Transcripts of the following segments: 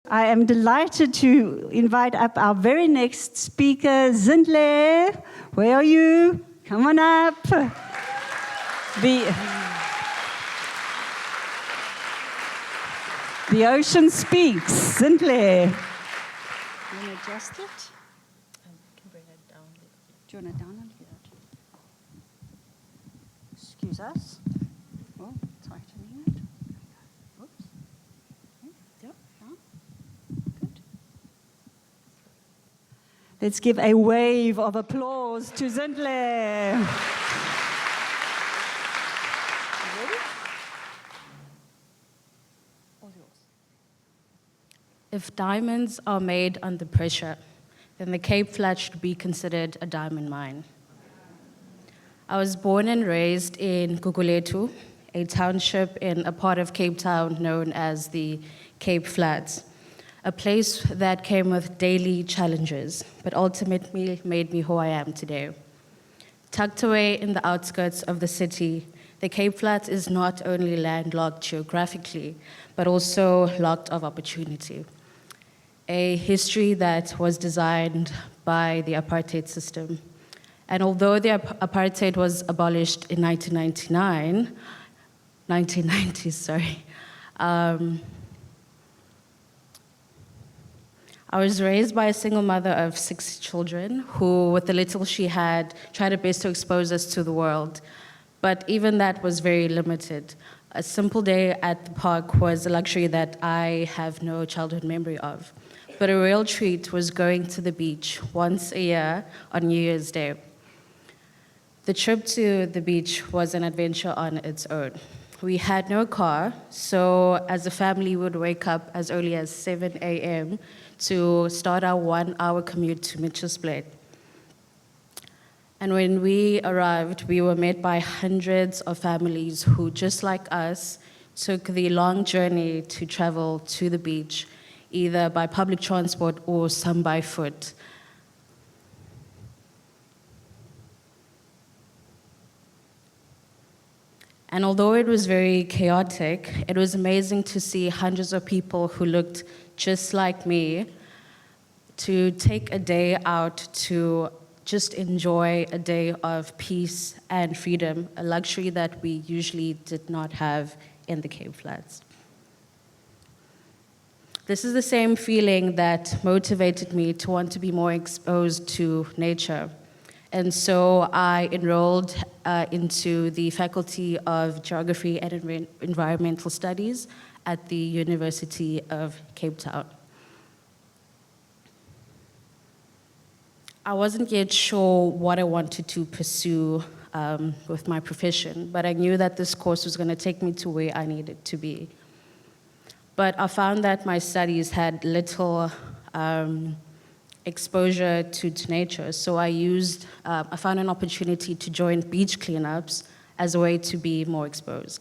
I am delighted to invite up our very next speaker, Zintle. Where are you? Come on up. The ocean speaks. Zintle. You want to adjust it? I can bring it down. Do you want it down a little bit? Excuse us. Oh, tightening it. Oops. Okay. Yep. Down. Good. Let's give a wave of applause to Zintle. If diamonds are made under pressure, then the Cape Flats should be considered a diamond mine. I was born and raised in Gugulethu, a township in a part of Cape Town known as the Cape Flats, a place that came with daily challenges, but ultimately made me who I am today. Tucked away in the outskirts of the city, the Cape Flats is not only landlocked geographically, but also locked of opportunity. A history that was designed by the apartheid system. And although the apartheid was abolished in 1990, I was raised by a single mother of 6 children who, with the little she had, tried her best to expose us to the world. But even that was very limited. A simple day at the park was a luxury that I have no childhood memory of. But a real treat was going to the beach once a year on New Year's Day. The trip to the beach was an adventure on its own. We had no car, so as a family we would wake up as early as 7 a.m. to start our 1-hour commute to Mitchell's Plain. And when we arrived, we were met by hundreds of families who, just like us, took the long journey to travel to the beach, either by public transport or some by foot. And although it was very chaotic, it was amazing to see hundreds of people who looked just like me to take a day out to just enjoy a day of peace and freedom, a luxury that we usually did not have in the Cape Flats. This is the same feeling that motivated me to want to be more exposed to nature. And so I enrolled into the Faculty of Geography and Environmental Studies at the University of Cape Town. I wasn't yet sure what I wanted to pursue with my profession, but I knew that this course was going to take me to where I needed to be. But I found that my studies had little exposure to nature, so I found an opportunity to join beach cleanups as a way to be more exposed.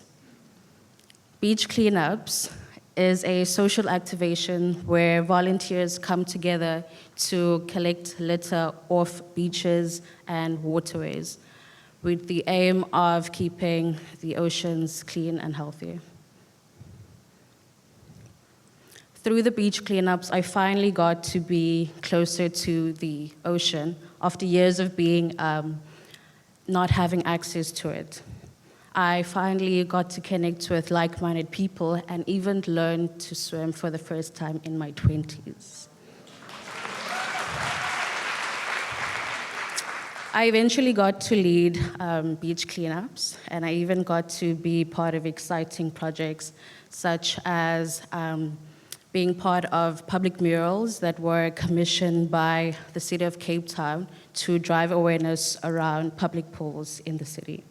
Beach cleanups is a social activation where volunteers come together to collect litter off beaches and waterways with the aim of keeping the oceans clean and healthy. Through the beach cleanups, I finally got to be closer to the ocean after years of being not having access to it. I finally got to connect with like-minded people and even learn to swim for the first time in my 20s. I eventually got to lead beach cleanups, and I even got to be part of exciting projects such as being part of public murals that were commissioned by the City of Cape Town to drive awareness around public pools in the city.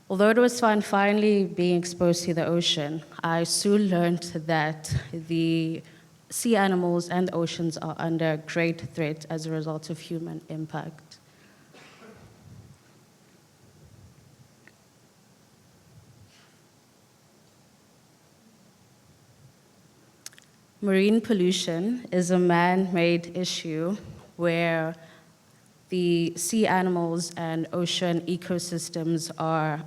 Although it was fun finally being exposed to the ocean, I soon learned that the sea animals and the oceans are under great threat as a result of human impact. Marine pollution is a man-made issue where the sea animals and ocean ecosystems are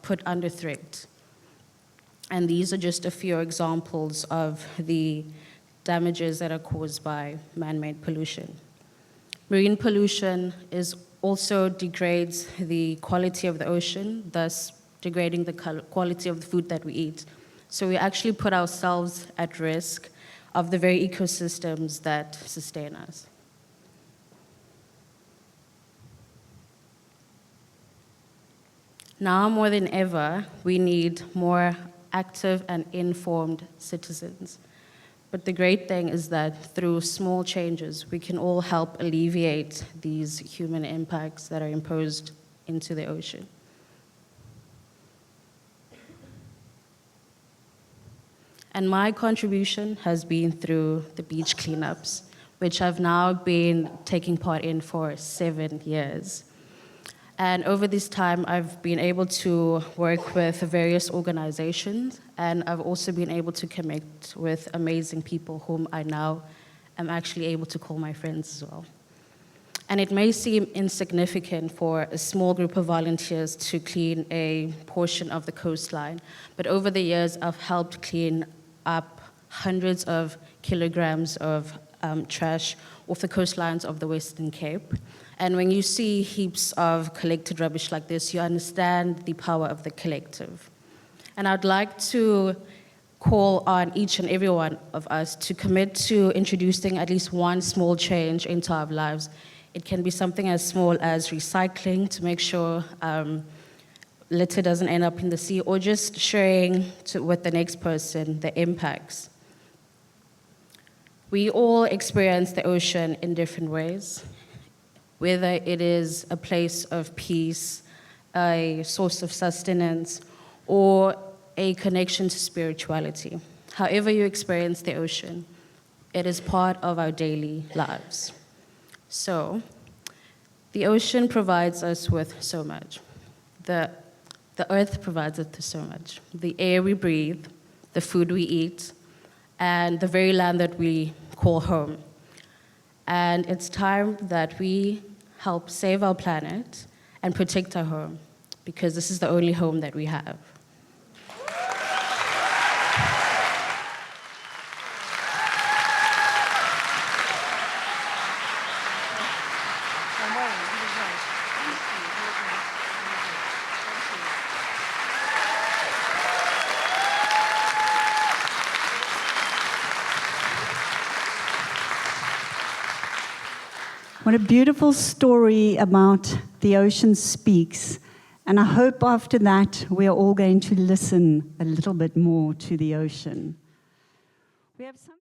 put under threat. And these are just a few examples of the damages that are caused by man-made pollution. Marine pollution also degrades the quality of the ocean, thus degrading the quality of the food that we eat. So we actually put ourselves at risk of the very ecosystems that sustain us. Now more than ever, we need more active and informed citizens. But the great thing is that through small changes, we can all help alleviate these human impacts that are imposed into the ocean. And my contribution has been through the beach cleanups, which I've now been taking part in for 7 years. And over this time, I've been able to work with various organizations, and I've also been able to connect with amazing people whom I now am actually able to call my friends as well. And it may seem insignificant for a small group of volunteers to clean a portion of the coastline, but over the years, I've helped clean up hundreds of kilograms of trash off the coastlines of the Western Cape. And when you see heaps of collected rubbish like this, you understand the power of the collective. And I'd like to call on each and every one of us to commit to introducing at least one small change into our lives. It can be something as small as recycling to make sure litter doesn't end up in the sea, or just sharing with the next person the impacts. We all experience the ocean in different ways, whether it is a place of peace, a source of sustenance, or a connection to spirituality. However you experience the ocean, it is part of our daily lives. So, the ocean provides us with so much. The earth provides us with so much. The air we breathe, the food we eat, and the very land that we call home. And it's time that we help save our planet and protect our home, because this is the only home that we have. What a beautiful story about the ocean speaks. And I hope after that we are all going to listen a little bit more to the ocean. We have some